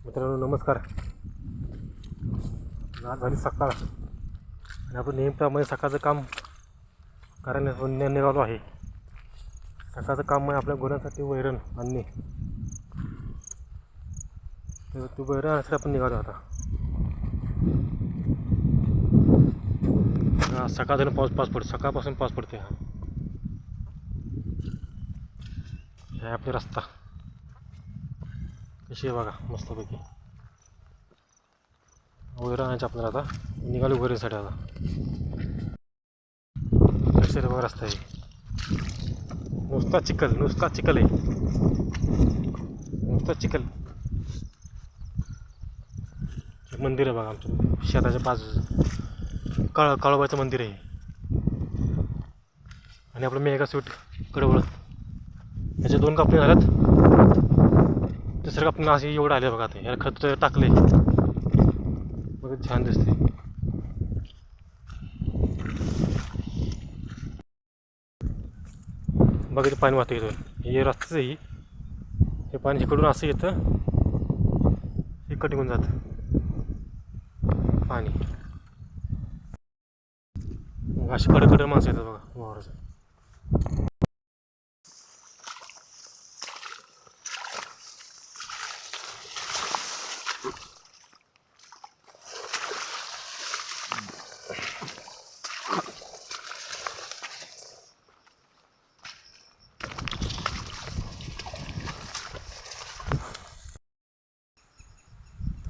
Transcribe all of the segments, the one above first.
मित्रांनो नमस्कार. आज झाली सकाळ आणि आपण नेहमीप्रमाणे सकाळचं काम करायला निघालो आहे. सकाळचं काम म्हणजे आपल्या गुरांसाठी वैरण आणणे. तर ती वैरण आणण्यासाठी आपण निघालो आता. सकाळ झालं पाऊस पडतो, सकाळपासून पाऊस पडते. हा आपला रस्ता कशी आहे बघा, मस्तपैकी वैरण आणायचं आपल्याला. आता निघालो वैरणसाठी. आता कशी बघा रस्ता आहे, नुसता चिखल आहे, नुसता चिखल. मंदिर आहे बघा आमचं शेताच्या बाजूचं, काळोबाचं मंदिर आहे. आणि आपलं मेगा स्वीट कडवळ, याचे 2 कापणी झाल्यात. तिसरं कापणी असे एवढं आले बघा. आता याला खत टाकले बघा, छान दिसते. बघा ते पाणी वाहतं इथून, हे रस्त्याचं आहे. हे पाणी इकडून असं येतं, हे कटिंगून जातं पाणी. अशी कडकडे माणसं येतात बघा वावराचं.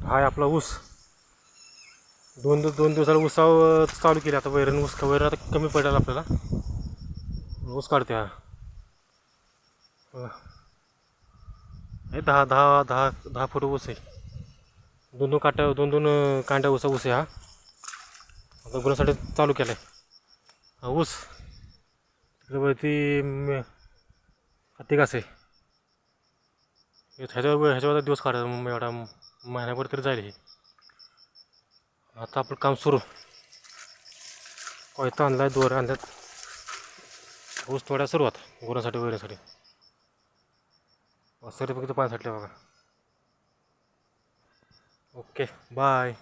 हा आपला ऊस. दोन दिवसाला ऊसाव चालू केले आता. वैरण आता कमी पडेल आपल्याला. ऊस काढते हा. हे 10 फूट ऊस आहे. 2 कांड्या ऊस आहे हा. आता गुरांसाठी चालू केला आहे हा ऊस. तिकडे ती हत्ती घास आहे. ह्याच्यावर दिवस काढायचा, एवढा महिन्याभर तरी जाईल हे. आता आपलं काम सुरू. कोयता आणलाय, दोरे आणल्यात, ऊस थोड्या सुरुवात गुरांसाठी वैरणसाठी. सरी फक्त पाणी साठले बघा. Okay bye.